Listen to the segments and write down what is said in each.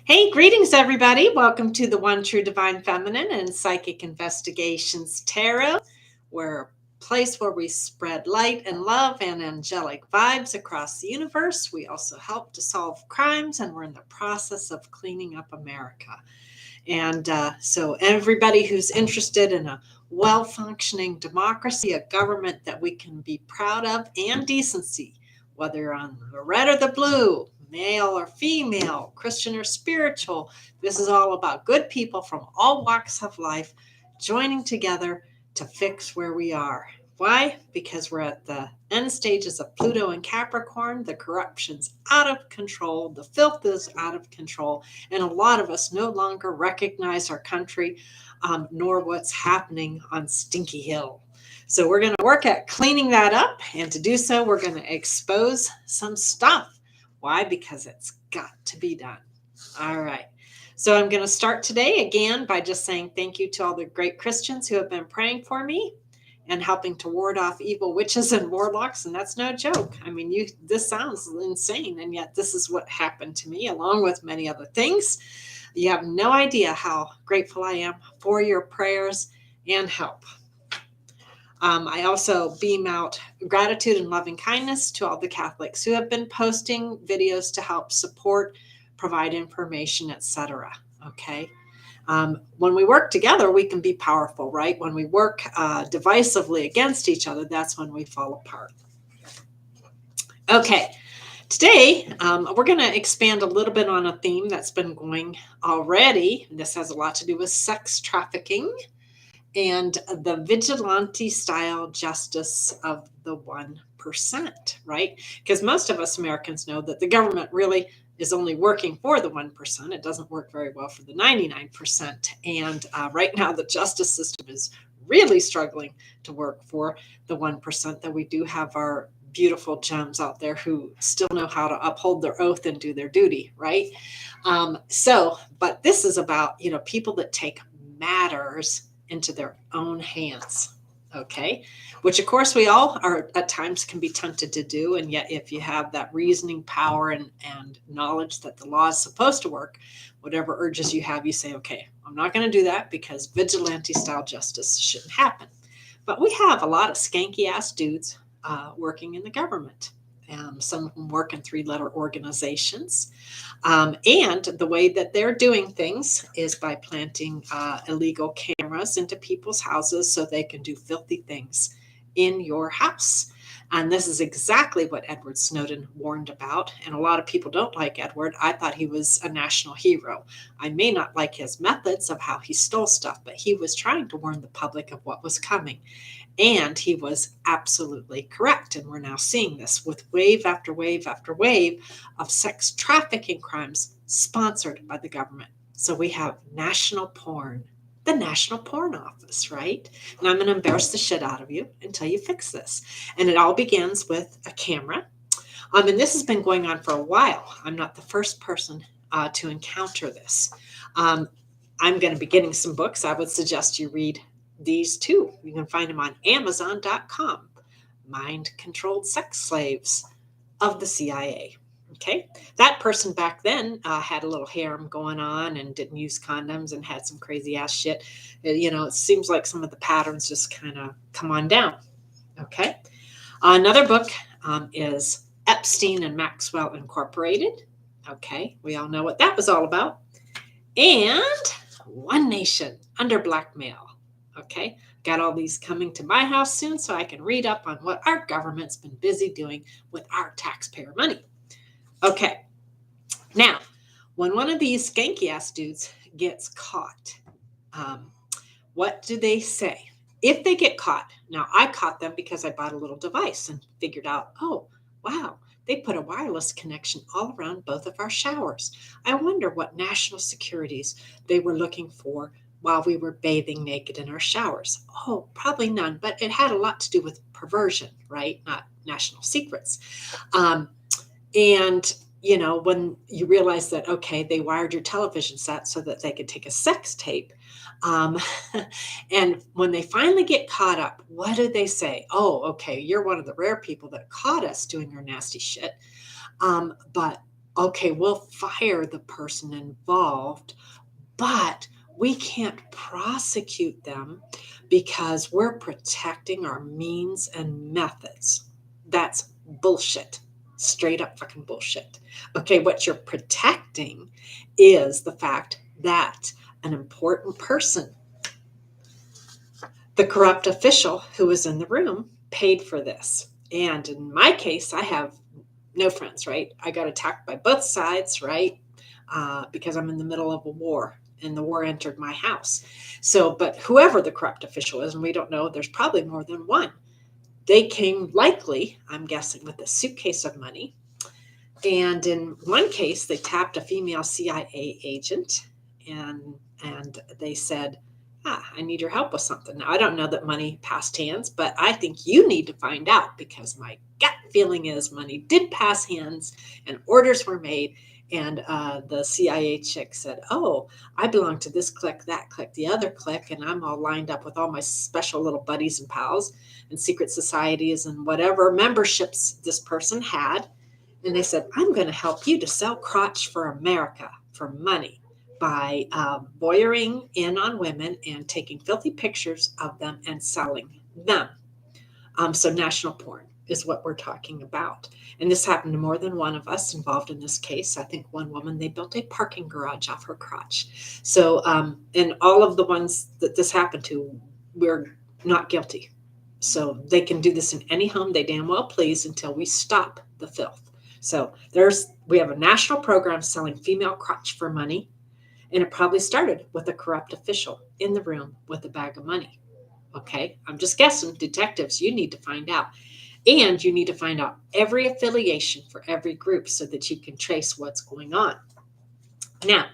Hey, greetings, everybody. Welcome to the One True Divine Feminine and Psychic Investigations Tarot. We're a place where we spread light and love and angelic vibes across the universe. We also help to solve crimes, and we're in the process of cleaning up America. And so, everybody who's interested in a well functioning democracy, a government that we can be proud of, and decency, whether you're on the red or the blue, male or female, Christian or spiritual, this is all about good people from all walks of life joining together to fix where we are. Why? Because we're at the end stages of Pluto and Capricorn. The corruption's out of control. The filth is out of control. And a lot of us no longer recognize our country, nor what's happening on Stinky Hill. So we're going to work at cleaning that up. And to do so, we're going to expose some stuff. Why? Because it's got to be done. All right. So I'm going to start today again by just saying thank you to all the great Christians who have been praying for me and helping to ward off evil witches and warlocks. And that's no joke. I mean, this sounds insane, and yet this is what happened to me, along with many other things. You have no idea how grateful I am for your prayers and help. I also beam out gratitude and loving kindness to all the Catholics who have been posting videos to help support, provide information, etc. Okay. When we work together, we can be powerful, right? When we work divisively against each other, that's when we fall apart. Okay, today we're going to expand a little bit on a theme that's been going already. This has a lot to do with sex trafficking and the vigilante style justice of the 1%, right? Because most of us Americans know that the government really is only working for the 1%. It doesn't work very well for the 99%. And right now, the justice system is really struggling to work for the 1%, that we do have our beautiful gems out there who still know how to uphold their oath and do their duty, right? But this is about, people that take matters into their own hands. Okay, which of course we all are at times can be tempted to do. And yet if you have that reasoning power and knowledge that the law is supposed to work, whatever urges you have, you say, okay, I'm not going to do that because vigilante style justice shouldn't happen. But we have a lot of skanky ass dudes working in the government. Some of them work in 3-letter organizations. And the way that they're doing things is by planting illegal cameras into people's houses so they can do filthy things in your house. And this is exactly what Edward Snowden warned about. And a lot of people don't like Edward. I thought he was a national hero. I may not like his methods of how he stole stuff, but he was trying to warn the public of what was coming. And he was absolutely correct. And we're now seeing this with wave after wave after wave of sex trafficking crimes sponsored by the government. So we have national porn, the National Porn Office, right? And I'm going to embarrass the shit out of you until you fix this. And it all begins with a camera. And this has been going on for a while. I'm not the first person to encounter this. I'm going to be getting some books. I would suggest you read these two. You can find them on Amazon.com. Mind-controlled sex slaves of the CIA. Okay. That person back then had a little harem going on and didn't use condoms and had some crazy ass shit. It seems like some of the patterns just kind of come on down. Okay. Another book is Epstein and Maxwell Incorporated. Okay. We all know what that was all about. And One Nation Under Blackmail. Okay, got all these coming to my house soon so I can read up on what our government's been busy doing with our taxpayer money. Okay, now, when one of these skanky ass dudes gets caught, what do they say? If they get caught, now I caught them because I bought a little device and figured out, oh, wow, they put a wireless connection all around both of our showers. I wonder what national securities they were looking for while we were bathing naked in our showers. Oh, probably none, but it had a lot to do with perversion, right? Not national secrets. When you realize that, okay, they wired your television set so that they could take a sex tape. And when they finally get caught up, what do they say? Oh, okay, you're one of the rare people that caught us doing our nasty shit. But okay, we'll fire the person involved, but we can't prosecute them because we're protecting our means and methods. That's bullshit. Straight up fucking bullshit. Okay, what you're protecting is the fact that an important person, the corrupt official who was in the room, paid for this. And in my case, I have no friends, right? I got attacked by both sides, right? Because I'm in the middle of a war and the war entered my house. So, but whoever the corrupt official is, and we don't know, there's probably more than one. They came likely, I'm guessing, with a suitcase of money. And in one case, they tapped a female CIA agent and they said, I need your help with something. Now, I don't know that money passed hands, but I think you need to find out because my gut feeling is money did pass hands and orders were made. And the CIA chick said, oh, I belong to this clique, that clique, the other clique, and I'm all lined up with all my special little buddies and pals and secret societies and whatever memberships this person had. And they said, I'm going to help you to sell crotch for America for money by voyeuring in on women and taking filthy pictures of them and selling them. So national porn is what we're talking about. And this happened to more than one of us involved in this case. I think one woman, they built a parking garage off her crotch. So, and all of the ones that this happened to, we're not guilty. So they can do this in any home they damn well please until we stop the filth. So we have a national program selling female crotch for money. And it probably started with a corrupt official in the room with a bag of money. Okay, I'm just guessing. Detectives, you need to find out. And you need to find out every affiliation for every group so that you can trace what's going on. Now,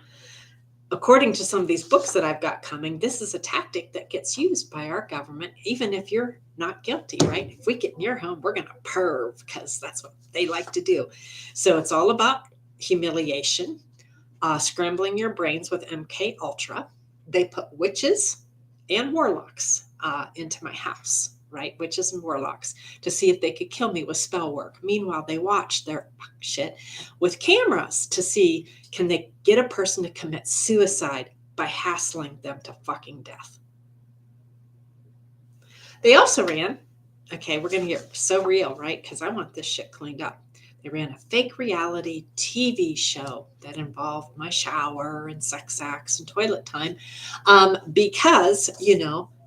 according to some of these books that I've got coming, this is a tactic that gets used by our government, even if you're not guilty, right? If we get in your home, we're going to perv because that's what they like to do. So it's all about humiliation, scrambling your brains with MK Ultra. They put witches and warlocks into my house, right? Witches and warlocks to see if they could kill me with spell work. Meanwhile, they watch their shit with cameras to see, can they get a person to commit suicide by hassling them to fucking death. They also ran, okay, we're going to get so real, right? Because I want this shit cleaned up. They ran a fake reality TV show that involved my shower and sex acts and toilet time because,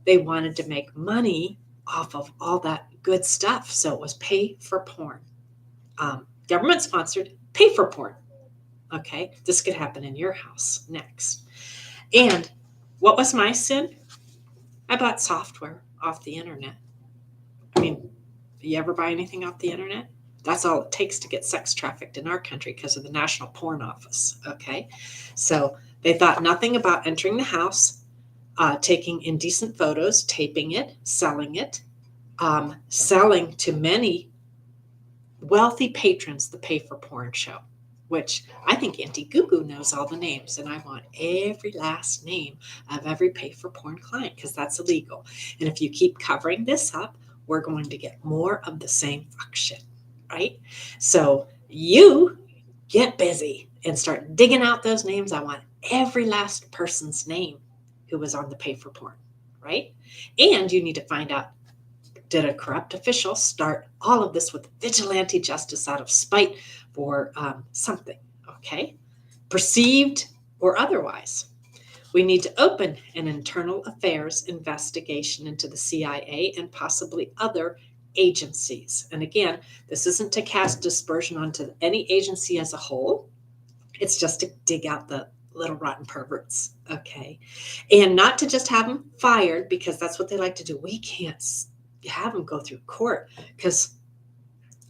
they wanted to make money off of all that good stuff. So it was pay for porn. Government sponsored, pay for porn. Okay, this could happen in your house next. And what was my sin? I bought software off the internet. I mean, you ever buy anything off the internet? That's all it takes to get sex trafficked in our country because of the National Porn Office. Okay, so they thought nothing about entering the house, taking indecent photos, taping it, selling to many wealthy patrons the pay for porn show, which I think Auntie Goo Goo knows all the names, and I want every last name of every pay for porn client because that's illegal. And if you keep covering this up, we're going to get more of the same fuck shit, right? So you get busy and start digging out those names. I want every last person's name who was on the pay for porn, right? And you need to find out, did a corrupt official start all of this with vigilante justice out of spite for something, okay? Perceived or otherwise. We need to open an internal affairs investigation into the CIA and possibly other agencies. And again, this isn't to cast dispersion onto any agency as a whole. It's just to dig out the little rotten perverts, okay? And not to just have them fired because that's what they like to do. We can't have them go through court because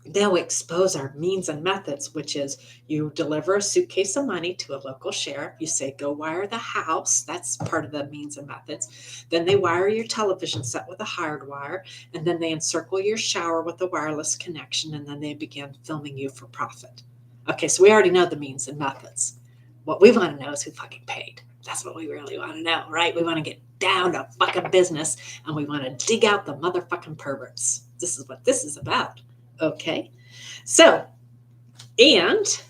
they'll expose our means and methods, which is you deliver a suitcase of money to a local sheriff. You say, go wire the house. That's part of the means and methods. Then they wire your television set with a hard wire, and then they encircle your shower with a wireless connection, and then they begin filming you for profit. Okay, so we already know the means and methods. What we want to know is who fucking paid. That's what we really want to know, right? We want to get down to fucking business, and we want to dig out the motherfucking perverts. This is what this is about. Okay, so, and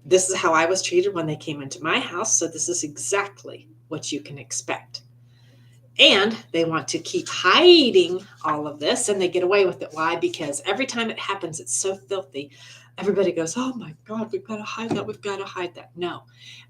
This is how I was treated when they came into my house. So this is exactly what you can expect. And they want to keep hiding all of this, and they get away with it. Why? Because every time it happens, it's so filthy. Everybody goes, oh my God, we've got to hide that. We've got to hide that. No.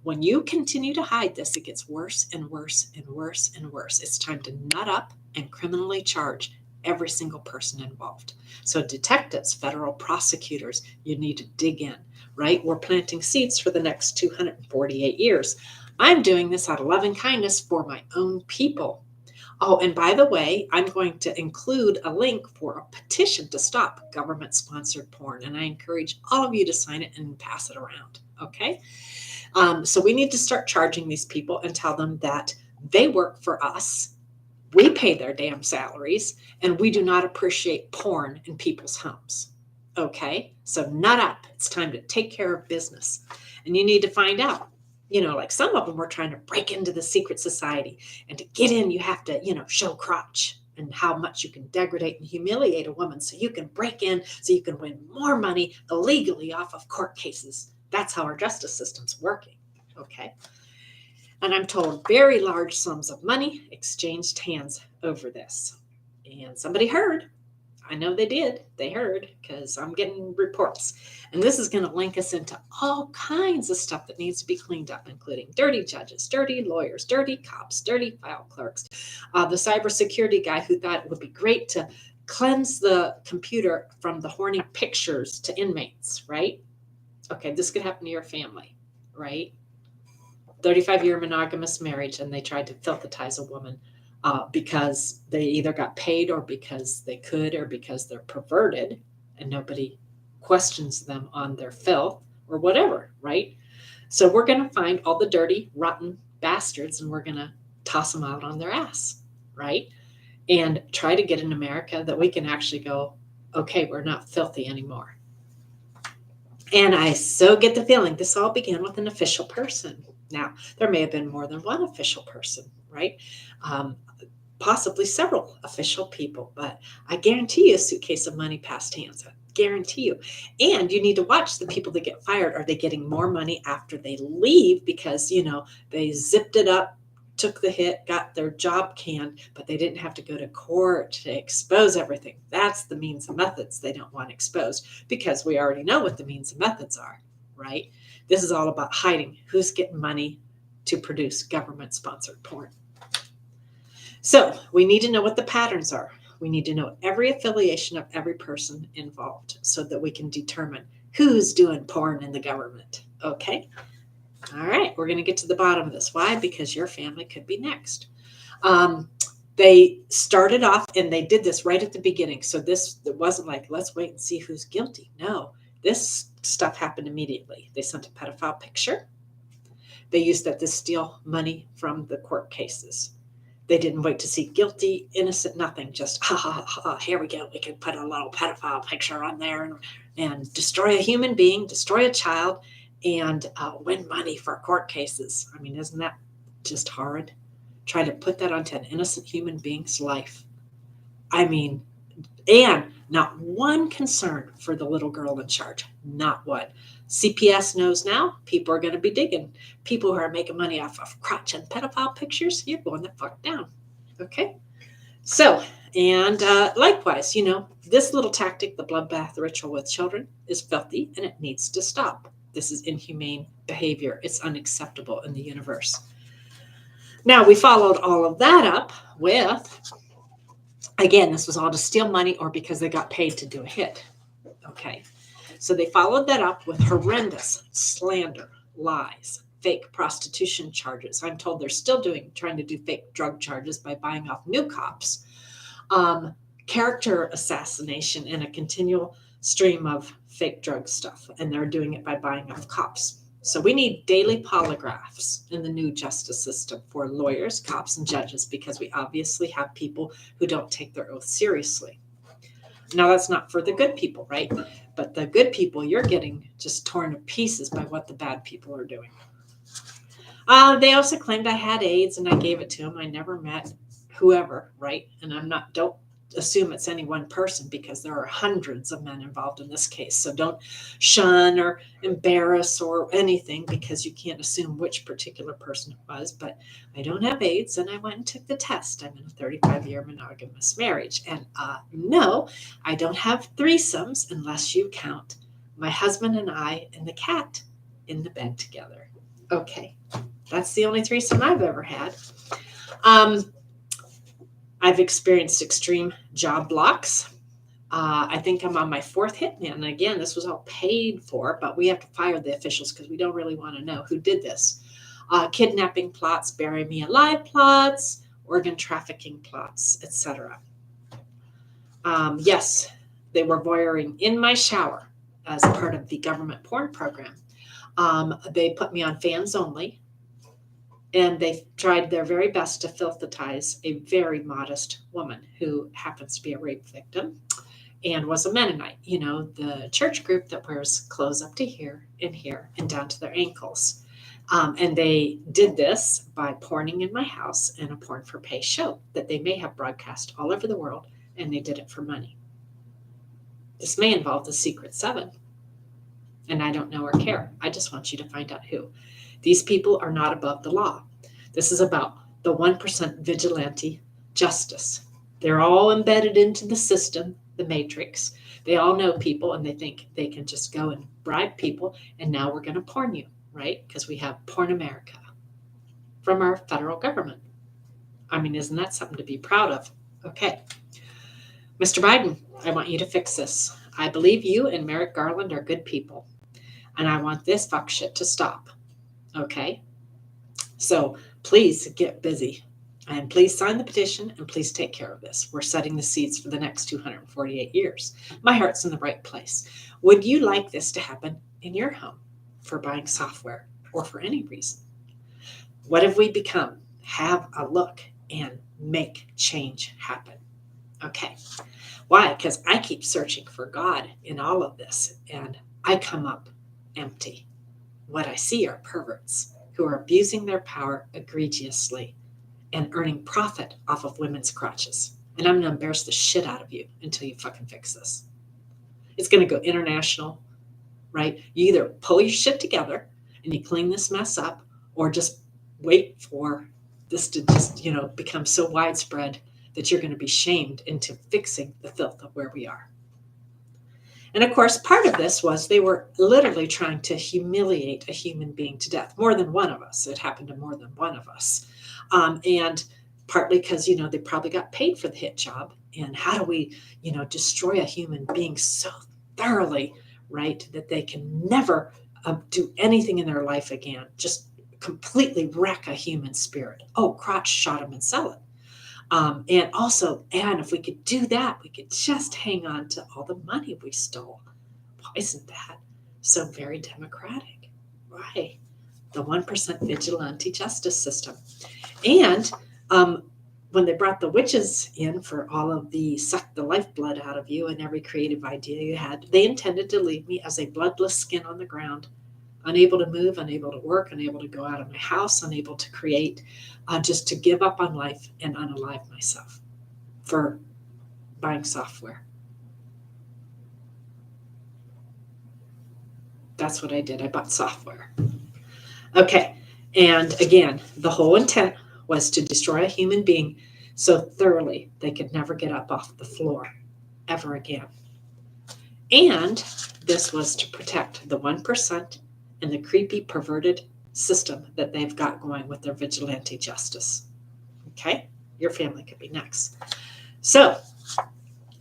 When you continue to hide this, it gets worse and worse and worse and worse. It's time to nut up and criminally charge every single person involved. So detectives, federal prosecutors, you need to dig in, right? We're planting seeds for the next 248 years. I'm doing this out of love and kindness for my own people. Oh, and by the way, I'm going to include a link for a petition to stop government-sponsored porn, and I encourage all of you to sign it and pass it around, okay? So we need to start charging these people and tell them that they work for us, we pay their damn salaries, and we do not appreciate porn in people's homes, okay? So nut up. It's time to take care of business, and you need to find out. Like some of them were trying to break into the secret society. And to get in, you have to, show crotch and how much you can degrade and humiliate a woman so you can break in, so you can win more money illegally off of court cases. That's how our justice system's working, okay? And I'm told very large sums of money exchanged hands over this. And somebody heard. I know they did. They heard because I'm getting reports. And this is going to link us into all kinds of stuff that needs to be cleaned up, including dirty judges, dirty lawyers, dirty cops, dirty file clerks. The cybersecurity guy who thought it would be great to cleanse the computer from the horny pictures to inmates, right? Okay, this could happen to your family, right? 35-year monogamous marriage, and they tried to filthitize a woman. Because they either got paid or because they could or because they're perverted and nobody questions them on their filth or whatever, right? So we're going to find all the dirty, rotten bastards and we're going to toss them out on their ass, right? And try to get in America that we can actually go, okay, we're not filthy anymore. And I so get the feeling this all began with an official person. Now, there may have been more than one official person, right? Possibly several official people, but I guarantee you a suitcase of money passed hands. I guarantee you. And you need to watch the people that get fired. Are they getting more money after they leave because, they zipped it up, took the hit, got their job canned, but they didn't have to go to court to expose everything. That's the means and methods they don't want exposed because we already know what the means and methods are, right? This is all about hiding who's getting money to produce government-sponsored porn. So we need to know what the patterns are. We need to know every affiliation of every person involved so that we can determine who's doing porn in the government. Okay? All right, we're going to get to the bottom of this. Why? Because your family could be next. They started off and they did this right at the beginning. So it wasn't like, let's wait and see who's guilty. No, this stuff happened immediately. They sent a pedophile picture. They used that to steal money from the court cases. They didn't wait to see guilty, innocent, nothing. Just, here we go. We can put a little pedophile picture on there and destroy a human being, destroy a child, and win money for court cases. I mean, isn't that just horrid? Try to put that onto an innocent human being's life. I mean, and not one concern for the little girl in charge. Not one. CPS knows now people are going to be digging. People who are making money off of crotch and pedophile pictures, you're going the fuck down. Okay? So, and likewise, this little tactic, the bloodbath ritual with children, is filthy and it needs to stop. This is inhumane behavior. It's unacceptable in the universe. Now, we followed all of that up with, again, this was all to steal money or because they got paid to do a hit. Okay. So they followed that up with horrendous slander, lies, fake prostitution charges. I'm told they're still trying to do fake drug charges by buying off new cops, character assassination, and a continual stream of fake drug stuff. And they're doing it by buying off cops. So we need daily polygraphs in the new justice system for lawyers, cops, and judges because we obviously have people who don't take their oath seriously. Now, that's not for the good people, right? But the good people, you're getting just torn to pieces by what the bad people are doing. They also claimed I had AIDS and I gave it to them. I never met whoever, right? And don't assume it's any one person because there are hundreds of men involved in this case. So don't shun or embarrass or anything because you can't assume which particular person it was. But I don't have AIDS and I went and took the test. I'm in a 35-year monogamous marriage. And no, I don't have threesomes unless you count my husband and I and the cat in the bed together. Okay, that's the only threesome I've ever had. I've experienced extreme job blocks. I think I'm on my fourth hitman. And again, this was all paid for, but we have to fire the officials because we don't really want to know who did this. Kidnapping plots, bury me alive plots, organ trafficking plots, etc. Yes, they were voyeuring in my shower as part of the government porn program. They put me on fans only. And they tried their very best to filthatize a very modest woman who happens to be a rape victim and was a Mennonite, the church group that wears clothes up to here and down to their ankles. And they did this by porning in my house in a porn for pay show that they may have broadcast all over the world, and they did it for money. This may involve the Secret Seven, and I don't know or care. I just want you to find out who. These people are not above the law. This is about the 1% vigilante justice. They're all embedded into the system, the matrix. They all know people and they think they can just go and bribe people and now we're going to porn you, right? Because we have Porn America from our federal government. I mean, isn't that something to be proud of? Okay. Mr. Biden, I want you to fix this. I believe you and Merrick Garland are good people. And I want this fuck shit to stop. Okay? So please get busy. And please sign the petition and please take care of this. We're setting the seeds for the next 248 years. My heart's in the right place. Would you like this to happen in your home for buying software or for any reason? What have we become? Have a look and make change happen. Okay. Why? Because I keep searching for God in all of this and I come up empty. What I see are perverts who are abusing their power egregiously and earning profit off of women's crotches. And I'm going to embarrass the shit out of you until you fucking fix this. It's going to go international, right? You either pull your shit together and you clean this mess up or just wait for this to just, become so widespread that you're going to be shamed into fixing the filth of where we are. And of course, part of this was they were literally trying to humiliate a human being to death. More than one of us. It happened to more than one of us. And partly because, they probably got paid for the hit job. And how do we, destroy a human being so thoroughly, right, that they can never do anything in their life again. Just completely wreck a human spirit. Oh, crotch shot him and sell it. And if we could do that, we could just hang on to all the money we stole. Why isn't that so very democratic? Why? The 1% vigilante justice system. And when they brought the witches in for all of the suck the lifeblood out of you and every creative idea you had, they intended to leave me as a bloodless skin on the ground, unable to move, unable to work, unable to go out of my house, unable to create, just to give up on life and unalive myself for buying software. That's what I did. I bought software. Okay. And again, the whole intent was to destroy a human being so thoroughly they could never get up off the floor ever again. And this was to protect the 1% and the creepy, perverted system that they've got going with their vigilante justice. Okay? Your family could be next. So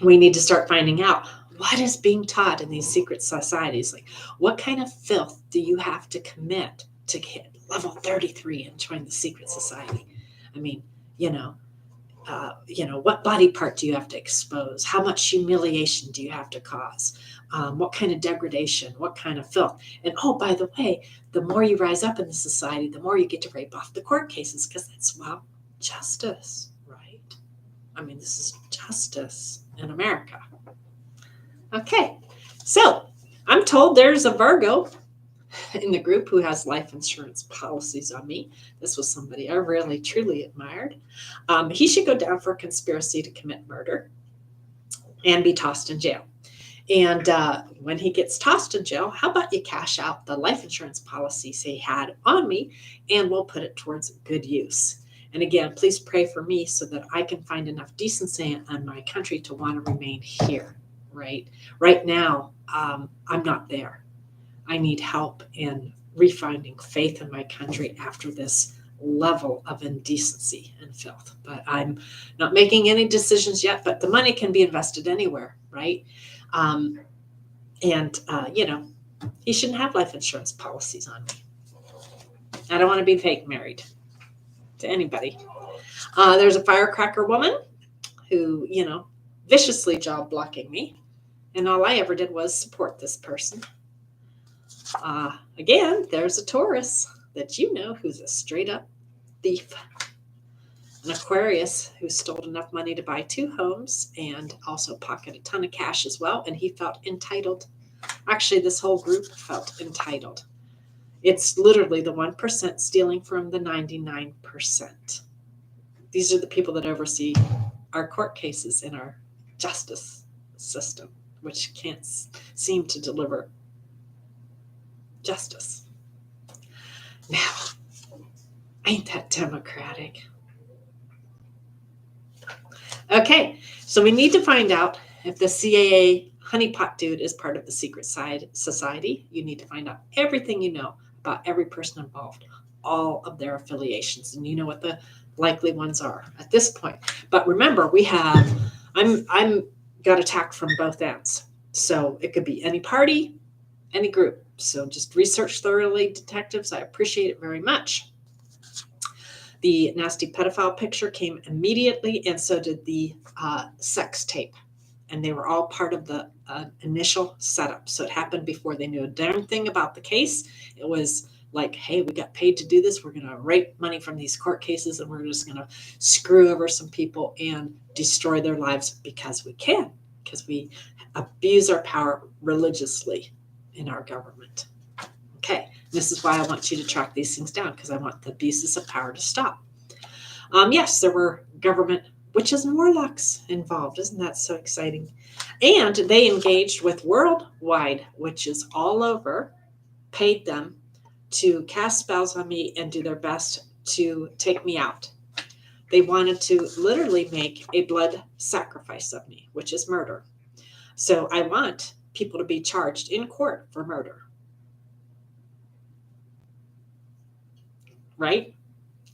we need to start finding out what is being taught in these secret societies. Like, what kind of filth do you have to commit to hit level 33 and join the secret society? I mean, what body part do you have to expose? How much humiliation do you have to cause? What kind of degradation? What kind of filth? And oh, by the way, the more you rise up in the society, the more you get to rape off the court cases because that's, justice, right? I mean, this is justice in America. Okay, so I'm told there's a Virgo in the group who has life insurance policies on me. This was somebody I really, truly admired. He should go down for a conspiracy to commit murder. and be tossed in jail. And when he gets tossed in jail, how about you cash out the life insurance policies he had on me, and we'll put it towards good use. And again, please pray for me so that I can find enough decency in my country to want to remain here, right? Right now, I'm not there. I need help in refinding faith in my country after this level of indecency and filth. But I'm not making any decisions yet, but the money can be invested anywhere, right? Um, and he shouldn't have life insurance policies on me. I don't want to be fake married to anybody. There's a firecracker woman who, viciously job blocking me. And all I ever did was support this person. Again, there's a Taurus that who's a straight up thief. An Aquarius who stole enough money to buy 2 homes and also pocket a ton of cash as well. And he felt entitled. Actually, this whole group felt entitled. It's literally the 1% stealing from the 99%. These are the people that oversee our court cases in our justice system, which can't seem to deliver justice. Now, ain't that democratic? Okay, so we need to find out if the CAA honeypot dude is part of the secret society. You need to find out everything you know about every person involved, all of their affiliations, and you know what the likely ones are at this point. But remember, I'm got attacked from both ends. So it could be any party, any group. So just research thoroughly, detectives. I appreciate it very much. The nasty pedophile picture came immediately, and so did the sex tape. And they were all part of the initial setup. So it happened before they knew a darn thing about the case. It was like, hey, we got paid to do this. We're going to rape money from these court cases, and we're just going to screw over some people and destroy their lives because we can, because we abuse our power religiously in our government. Okay, this is why I want you to track these things down, because I want the abuses of power to stop. Yes, there were government witches and warlocks involved. Isn't that so exciting? And they engaged with worldwide witches all over, paid them to cast spells on me and do their best to take me out. They wanted to literally make a blood sacrifice of me, which is murder. So I want people to be charged in court for murder. Right?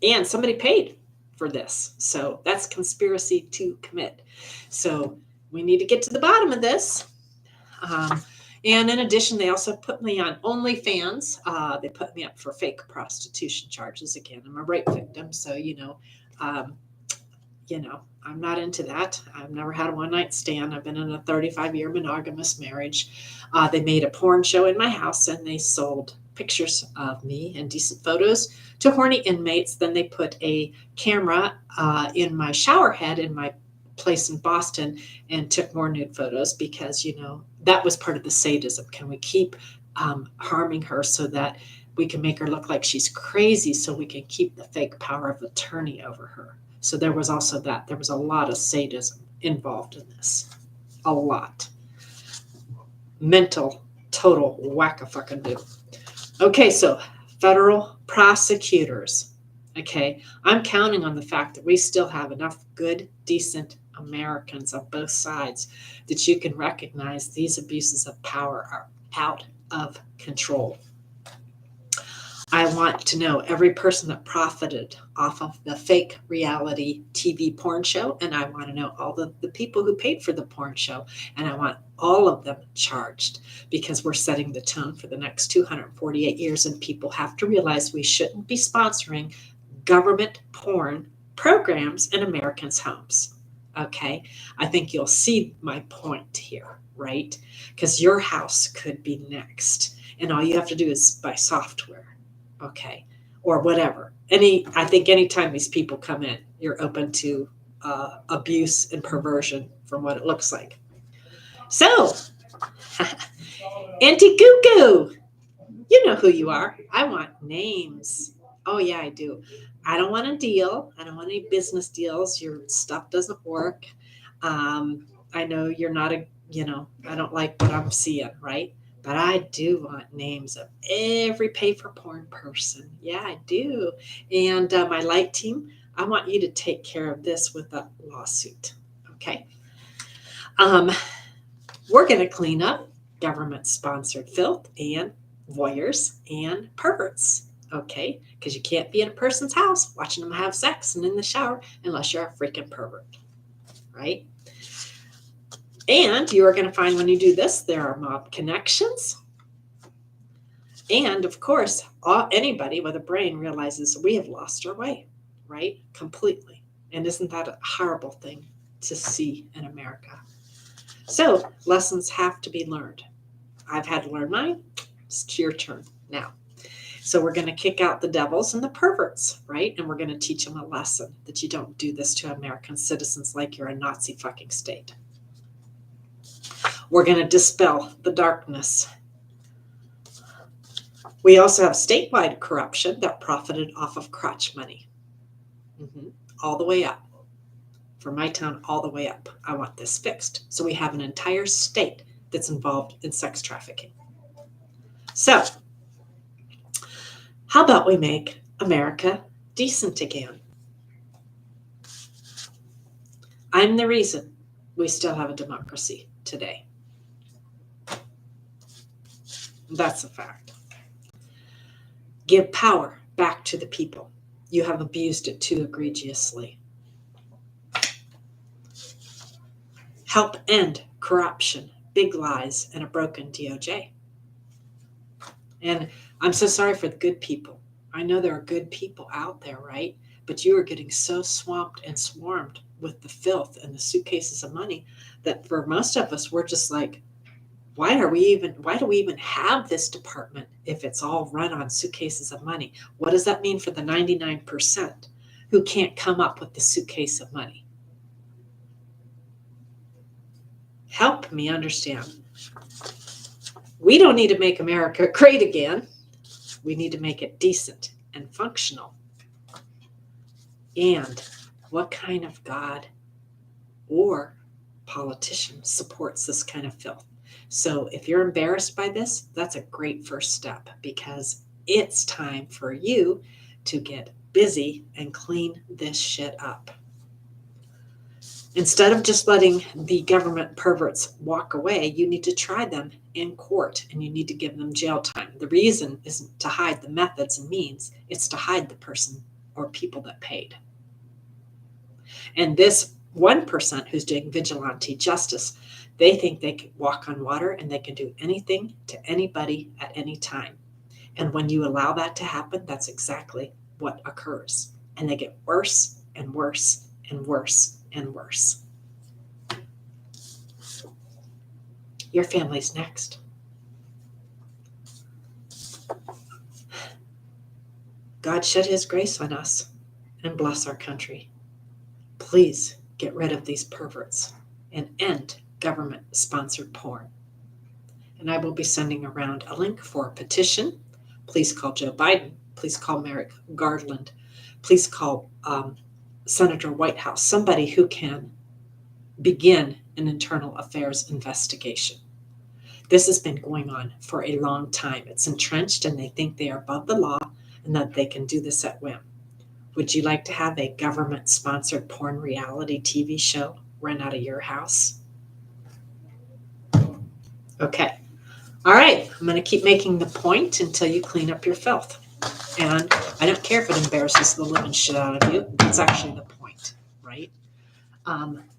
And somebody paid for this. So that's conspiracy to commit. So we need to get to the bottom of this. And in addition, they also put me on OnlyFans. They put me up for fake prostitution charges. Again, I'm a rape victim. So, I'm not into that. I've never had a one-night stand. I've been in a 35-year monogamous marriage. They made a porn show in my house, and they sold pictures of me and decent photos to horny inmates. Then they put a camera in my shower head in my place in Boston and took more nude photos because, that was part of the sadism. Can we keep harming her so that we can make her look like she's crazy so we can keep the fake power of attorney over her? So there was also that. There was a lot of sadism involved in this. A lot. Mental, total whack-a-fucking-do. Okay, so federal prosecutors. Okay, I'm counting on the fact that we still have enough good, decent Americans on both sides that you can recognize these abuses of power are out of control. I want to know every person that profited off of the fake reality TV porn show, and I want to know all the people who paid for the porn show, and I want all of them charged because we're setting the tone for the next 248 years, and people have to realize we shouldn't be sponsoring government porn programs in Americans' homes. Okay, I think you'll see my point here, right? Because your house could be next, and all you have to do is buy software. Okay, or whatever. I think anytime these people come in, you're open to abuse and perversion from what it looks like. So, Auntie Cuckoo, you know who you are. I want names. Oh yeah, I do. I don't want a deal. I don't want any business deals. Your stuff doesn't work. I know you're not I don't like what I'm seeing, right? But I do want names of every pay for porn person. Yeah, I do. And my light team, I want you to take care of this with a lawsuit. Okay. Um, we're going to clean up government sponsored filth and voyeurs and perverts. Okay. Because you can't be in a person's house watching them have sex and in the shower unless you're a freaking pervert. Right. And you are going to find when you do this, there are mob connections. And of course, anybody with a brain realizes we have lost our way, right? Completely. And isn't that a horrible thing to see in America? So lessons have to be learned. I've had to learn mine. It's your turn now. So we're going to kick out the devils and the perverts, right? And we're going to teach them a lesson that you don't do this to American citizens like you're a Nazi fucking state. We're going to dispel the darkness. We also have statewide corruption that profited off of crotch money. All the way up. For my town, all the way up. I want this fixed. So we have an entire state that's involved in sex trafficking. So, how about we make America decent again? I'm the reason we still have a democracy today. That's a fact. Give power back to the people. You have abused it too egregiously. Help end corruption, big lies, and a broken DOJ. And I'm so sorry for the good people. I know there are good people out there, right? But you are getting so swamped and swarmed with the filth and the suitcases of money that for most of us, we're just like, why do we even have this department if it's all run on suitcases of money? What does that mean for the 99% who can't come up with the suitcase of money? Help me understand. We don't need to make America great again. We need to make it decent and functional. And what kind of God or politician supports this kind of filth? So if you're embarrassed by this, that's a great first step because it's time for you to get busy and clean this shit up. Instead of just letting the government perverts walk away, you need to try them in court and you need to give them jail time. The reason isn't to hide the methods and means, it's to hide the person or people that paid. And this 1% who's doing vigilante justice, they think they can walk on water and they can do anything to anybody at any time. And when you allow that to happen, that's exactly what occurs. And they get worse and worse and worse and worse. Your family's next. God shed his grace on us and bless our country. Please get rid of these perverts and end government-sponsored porn. And I will be sending around a link for a petition. Please call Joe Biden. Please call Merrick Garland. Please call Senator Whitehouse, somebody who can begin an internal affairs investigation. This has been going on for a long time. It's entrenched and they think they are above the law and that they can do this at whim. Would you like to have a government-sponsored porn reality TV show run out of your house? Okay. All right. I'm going to keep making the point until you clean up your filth. And I don't care if it embarrasses the living shit out of you. That's actually the point, right?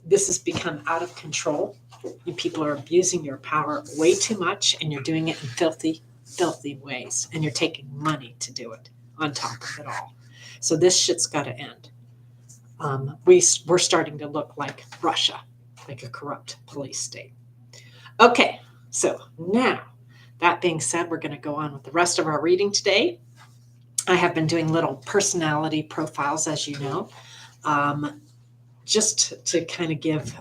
This has become out of control. You people are abusing your power way too much, and you're doing it in filthy, filthy ways. And you're taking money to do it on top of it all. So this shit's got to end. We're starting to look like Russia, like a corrupt police state. Okay, so now, that being said, we're going to go on with the rest of our reading today. I have been doing little personality profiles, as you know, just to kind of give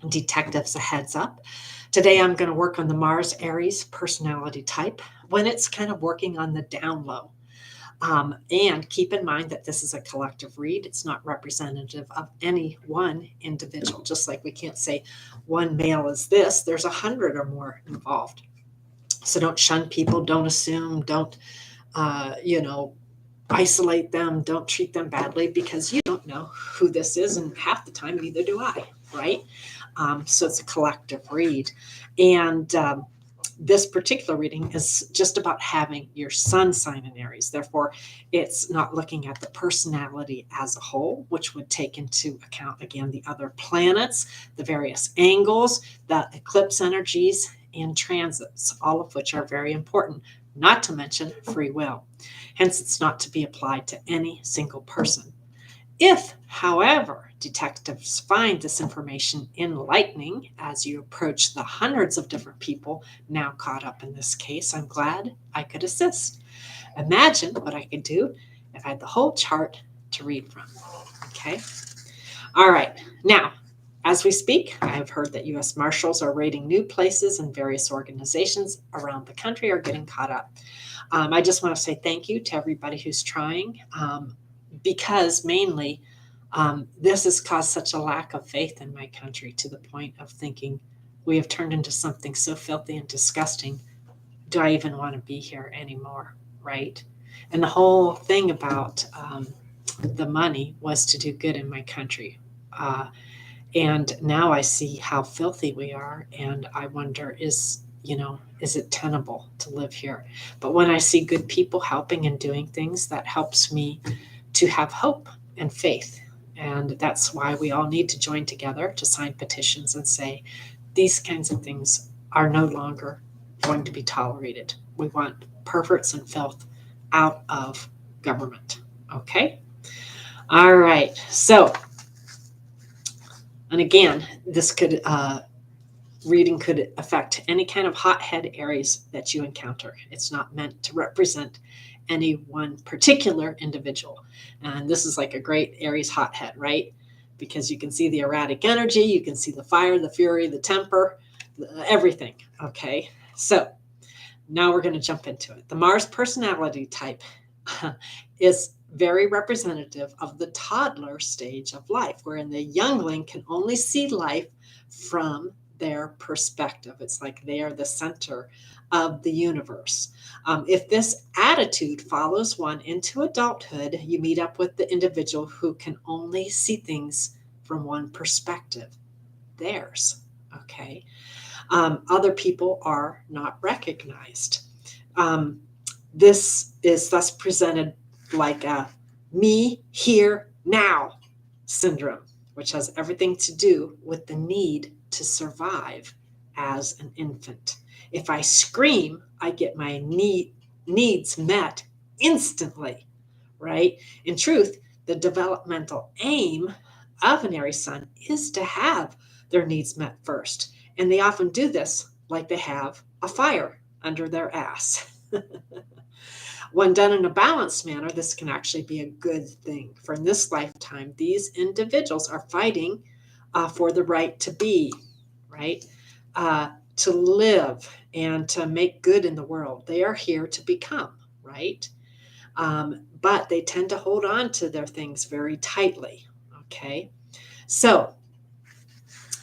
detectives a heads up. Today, I'm going to work on the Mars Aries personality type when it's kind of working on the down low. And keep in mind that this is a collective read. It's not representative of any one individual. Just like we can't say one male is this, there's 100 or more involved. So don't shun people, don't assume, don't, isolate them, don't treat them badly because you don't know who this is. And half the time, neither do I, right? So it's a collective read. And this particular reading is just about having your sun sign in Aries. Therefore, it's not looking at the personality as a whole, which would take into account, again, the other planets, the various angles, the eclipse energies, and transits, all of which are very important, not to mention free will. Hence, it's not to be applied to any single person. If, however, detectives find this information enlightening as you approach the hundreds of different people now caught up in this case, I'm glad I could assist. Imagine what I could do if I had the whole chart to read from. Okay? All right. Now, as we speak, I have heard that U.S. Marshals are raiding new places and various organizations around the country are getting caught up. I just want to say thank you to everybody who's trying. Because mainly this has caused such a lack of faith in my country to the point of thinking we have turned into something so filthy and disgusting. Do I even want to be here anymore? Right? And the whole thing about the money was to do good in my country. And now I see how filthy we are. And I wonder, is it tenable to live here? But when I see good people helping and doing things, that helps me to have hope and faith. And that's why we all need to join together to sign petitions and say, these kinds of things are no longer going to be tolerated. We want perverts and filth out of government. Okay? All right. So, and again, this reading could affect any kind of hothead Aries that you encounter. It's not meant to represent any one particular individual. And this is like a great Aries hothead, right? Because you can see the erratic energy, you can see the fire, the fury, the temper, everything. Okay, so now we're going to jump into it. The Mars personality type is very representative of the toddler stage of life, wherein the youngling can only see life from their perspective. It's like they are the center of the universe. If this attitude follows one into adulthood, you meet up with the individual who can only see things from one perspective, theirs. Okay. Other people are not recognized. This is thus presented like a me, here, now syndrome, which has everything to do with the need to survive as an infant. If I scream, I get my needs met instantly, right? In truth, the developmental aim of an Aries sun is to have their needs met first. And they often do this like they have a fire under their ass. When done in a balanced manner, this can actually be a good thing. For in this lifetime, these individuals are fighting for the right to be, right? To live and to make good in the world. They are here to become, right? But they tend to hold on to their things very tightly, okay? So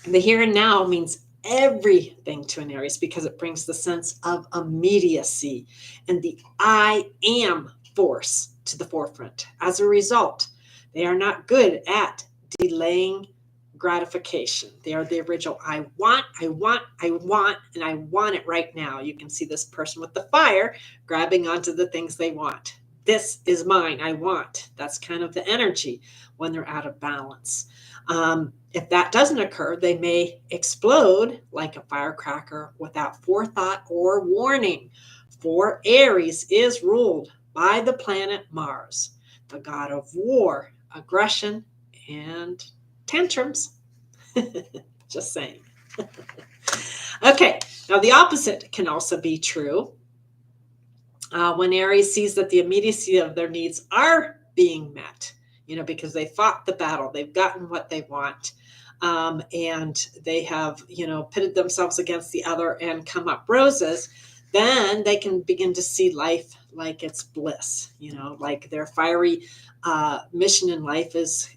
the here and now means everything to an Aries because it brings the sense of immediacy and the I am force to the forefront. As a result, they are not good at delaying gratification. They are the original I want, and I want it right now. You can see this person with the fire grabbing onto the things they want. This is mine, I want. That's kind of the energy when they're out of balance. If that doesn't occur, they may explode like a firecracker without forethought or warning. For Aries is ruled by the planet Mars, the god of war, aggression, and tantrums. Just saying. Okay, now the opposite can also be true. When Aries sees that the immediacy of their needs are being met, because they fought the battle, they've gotten what they want, and they have, pitted themselves against the other and come up roses, then they can begin to see life like it's bliss, like their fiery mission in life is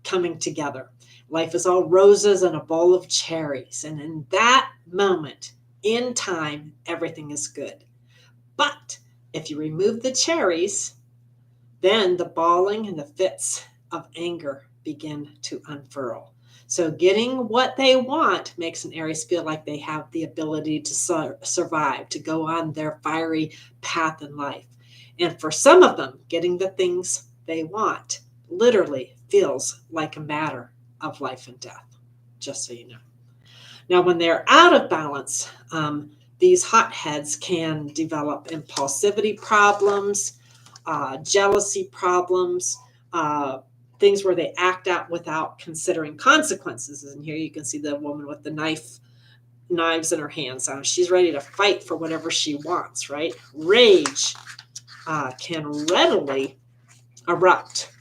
coming together. Life is all roses and a bowl of cherries. And in that moment in time, everything is good. But if you remove the cherries, then the bawling and the fits of anger begin to unfurl. So getting what they want makes an Aries feel like they have the ability to survive, to go on their fiery path in life. And for some of them, getting the things they want literally feels like a matter of life and death, just so you know. Now, when they're out of balance, these hotheads can develop impulsivity problems, jealousy problems, things where they act out without considering consequences. And here you can see the woman with the knives in her hands. She's ready to fight for whatever she wants, right? Rage can readily erupt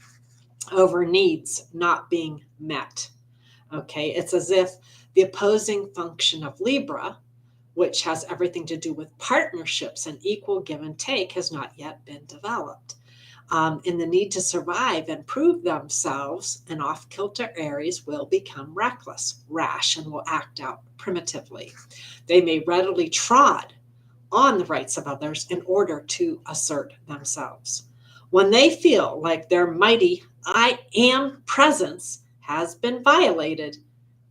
over needs not being met. Okay, it's as if the opposing function of Libra, which has everything to do with partnerships and equal give and take, has not yet been developed. In the need to survive and prove themselves, an off-kilter Aries will become reckless, rash, and will act out primitively. They may readily trod on the rights of others in order to assert themselves. When they feel like their mighty I am presence has been violated,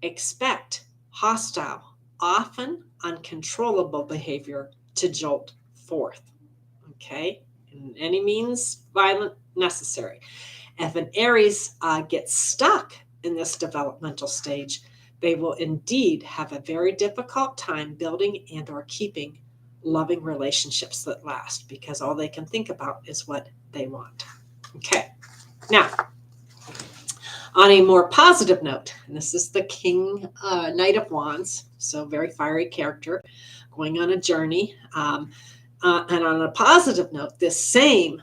expect hostile, often uncontrollable behavior to jolt forth. Okay? In any means violent necessary. If an Aries gets stuck in this developmental stage, they will indeed have a very difficult time building and or keeping loving relationships that last, because all they can think about is what they want. Okay. Now, on a more positive note, and this is the King, Knight of Wands, so very fiery character, going on a journey. And on a positive note, this same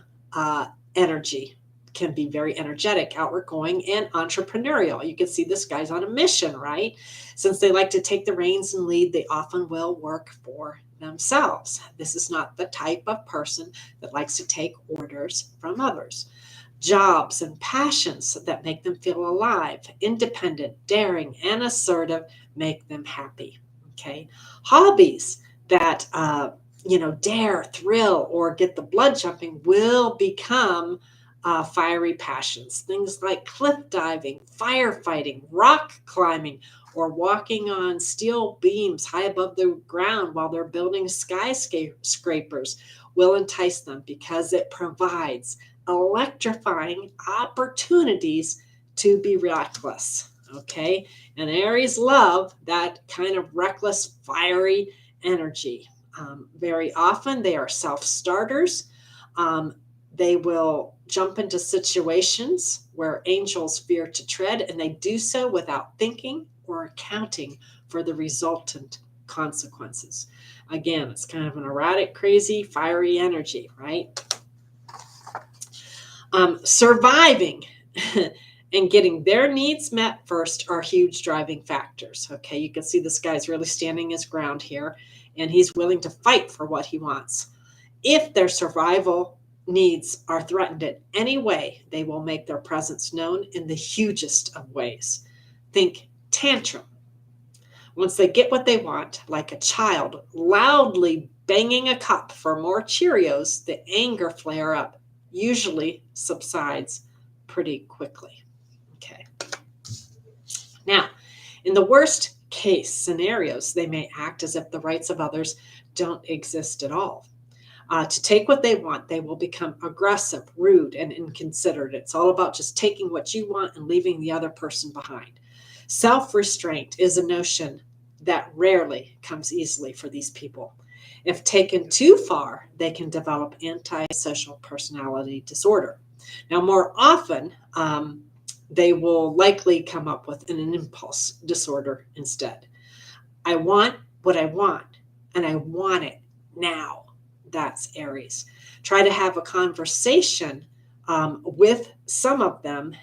energy can be very energetic, outward going, and entrepreneurial. You can see this guy's on a mission, right? Since they like to take the reins and lead, they often will work for themselves. This is not the type of person that likes to take orders from others. Jobs and passions that make them feel alive, independent, daring, and assertive make them happy. Okay. Hobbies that, dare, thrill, or get the blood jumping will become fiery passions. Things like cliff diving, firefighting, rock climbing, or walking on steel beams high above the ground while they're building skyscrapers will entice them because it provides electrifying opportunities to be reckless. Okay. And Aries love that kind of reckless, fiery energy. Very often they are self-starters. They will jump into situations where angels fear to tread, and they do so without thinking or accounting for the resultant consequences. Again, it's kind of an erratic, crazy, fiery energy, right? Surviving and getting their needs met first are huge driving factors. Okay, you can see this guy's really standing his ground here, and he's willing to fight for what he wants. If their survival needs are threatened in any way, they will make their presence known in the hugest of ways. Think tantrum. Once they get what they want, like a child loudly banging a cup for more Cheerios, the anger flare up usually subsides pretty quickly. Okay. Now, in the worst case scenarios, they may act as if the rights of others don't exist at all. To take what they want, they will become aggressive, rude, and inconsiderate. It's all about just taking what you want and leaving the other person behind. Self-restraint is a notion that rarely comes easily for these people. If taken too far, they can develop antisocial personality disorder. Now, more often, they will likely come up with an impulse disorder instead. I want what I want, and I want it now. That's Aries. Try to have a conversation with some of them,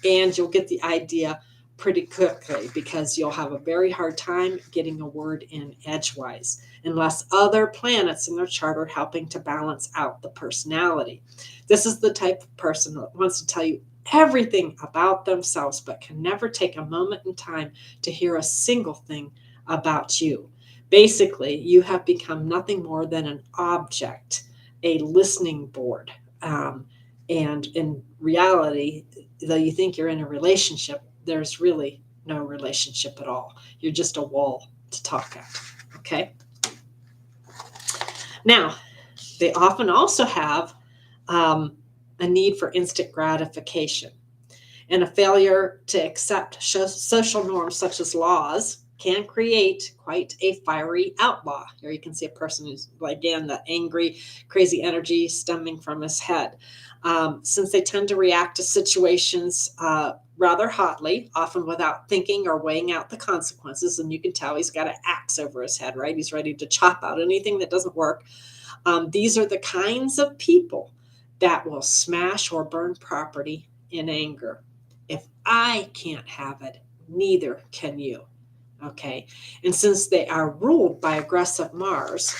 and you'll get the idea pretty quickly because you'll have a very hard time getting a word in edgewise unless other planets in their chart are helping to balance out the personality. This is the type of person that wants to tell you everything about themselves but can never take a moment in time to hear a single thing about you. Basically, you have become nothing more than an object, a listening board. And in reality, though you think you're in a relationship, there's really no relationship at all. You're just a wall to talk at. Okay. Now, they often also have a need for instant gratification and a failure to accept social norms such as laws can create quite a fiery outlaw. Here you can see a person who's, again, that angry, crazy energy stemming from his head. Since they tend to react to situations rather hotly, often without thinking or weighing out the consequences, and you can tell he's got an axe over his head, right? He's ready to chop out anything that doesn't work. These are the kinds of people that will smash or burn property in anger. If I can't have it, neither can you. Okay. And since they are ruled by aggressive Mars,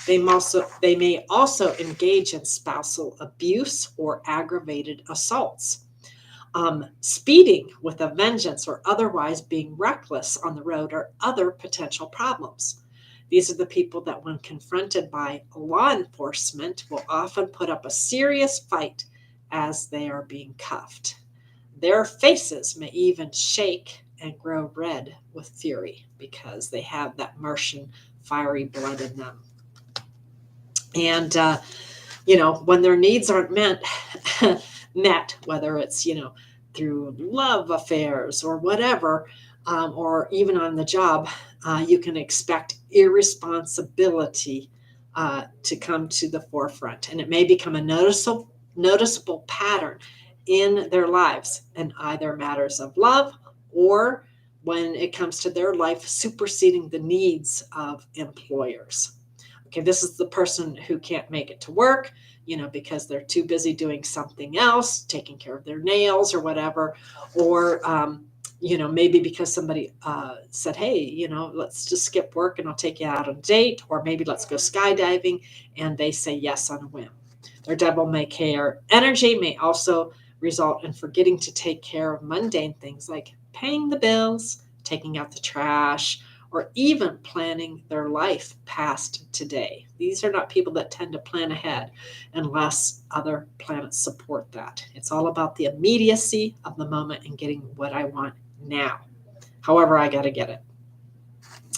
they may also engage in spousal abuse or aggravated assaults. Speeding with a vengeance or otherwise being reckless on the road are other potential problems. These are the people that, when confronted by law enforcement, will often put up a serious fight as they are being cuffed. Their faces may even shake and grow red with fury because they have that Martian fiery blood in them. And, when their needs aren't met, whether it's, through love affairs or whatever, or even on the job, you can expect irresponsibility to come to the forefront. And it may become a noticeable pattern in their lives in either matters of love or when it comes to their life superseding the needs of employers. Okay, this is the person who can't make it to work, because they're too busy doing something else, taking care of their nails or whatever, or, maybe because somebody said, hey, let's just skip work and I'll take you out on a date, or maybe let's go skydiving, and they say yes on a whim. Their devil may care energy may also result in forgetting to take care of mundane things like paying the bills, taking out the trash, or even planning their life past today. These are not people that tend to plan ahead unless other planets support that. It's all about the immediacy of the moment and getting what I want now. However, I got to get it.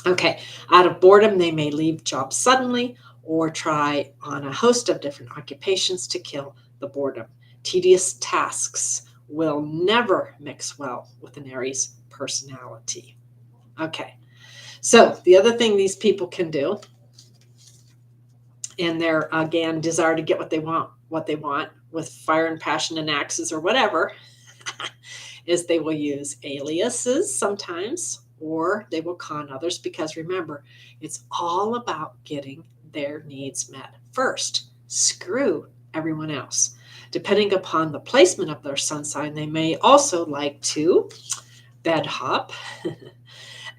Okay, out of boredom, they may leave jobs suddenly or try on a host of different occupations to kill the boredom. Tedious tasks will never mix well with an Aries personality. Okay. So the other thing these people can do in their, again, desire to get what they want with fire and passion and axes or whatever, is they will use aliases sometimes, or they will con others because remember, it's all about getting their needs met first. Screw everyone else. Depending upon the placement of their sun sign, they may also like to bed hop,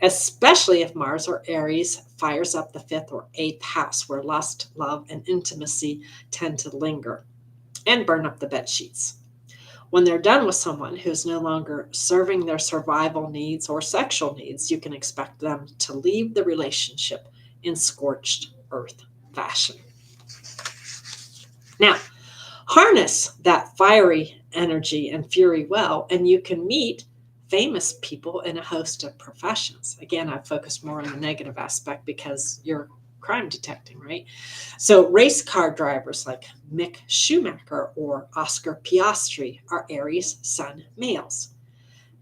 especially if Mars or Aries fires up the 5th or 8th house where lust, love, and intimacy tend to linger, and burn up the bed sheets. When they're done with someone who's no longer serving their survival needs or sexual needs, you can expect them to leave the relationship in scorched earth fashion. Now, harness that fiery energy and fury well, and you can meet famous people in a host of professions. Again, I focus more on the negative aspect because you're crime detecting, right? So race car drivers like Mick Schumacher or Oscar Piastri are Aries sun males.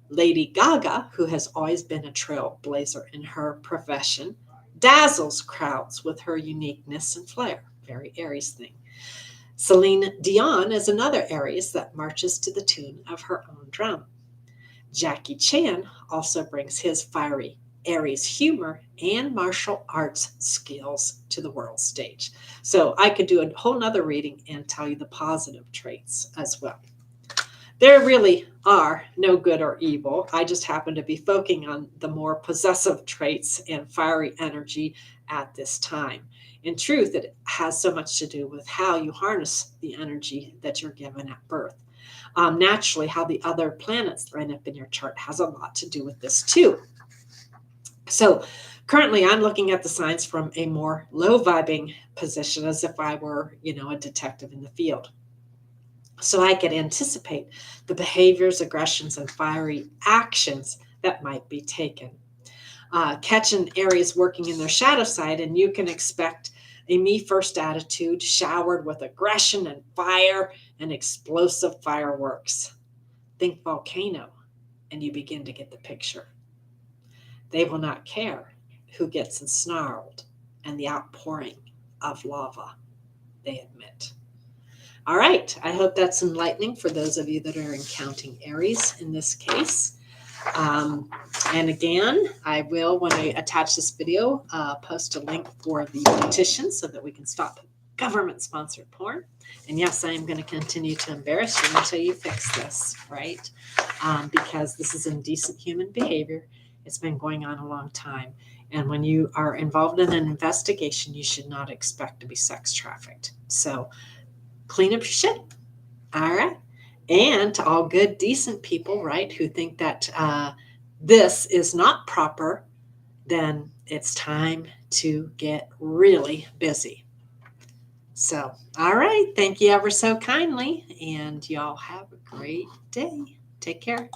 Lady Gaga, who has always been a trailblazer in her profession, dazzles crowds with her uniqueness and flair. Very Aries thing. Celine Dion is another Aries that marches to the tune of her own drum. Jackie Chan also brings his fiery Aries humor and martial arts skills to the world stage. So I could do a whole nother reading and tell you the positive traits as well. There really are no good or evil. I just happen to be focusing on the more possessive traits and fiery energy at this time. In truth, it has so much to do with how you harness the energy that you're given at birth. Naturally, how the other planets line up in your chart has a lot to do with this too. So, currently, I'm looking at the signs from a more low vibing position as if I were, a detective in the field. So I could anticipate the behaviors, aggressions, and fiery actions that might be taken. Catch an Aries working in their shadow side, and you can expect a me first attitude showered with aggression and fire and explosive fireworks. Think volcano, and you begin to get the picture. They will not care who gets ensnarled and the outpouring of lava, they admit. All right, I hope that's enlightening for those of you that are encountering Aries in this case. Um, and again, I will, when I attach this video, post a link for the petition so that we can stop government-sponsored porn. And yes, I am going to continue to embarrass you until you fix this, right? Because this is indecent human behavior. It's been going on a long time. And when you are involved in an investigation, you should not expect to be sex trafficked. So clean up your shit. All right. And to all good, decent people, right, who think that this is not proper, then it's time to get really busy. So, all right. Thank you ever so kindly. And y'all have a great day. Take care.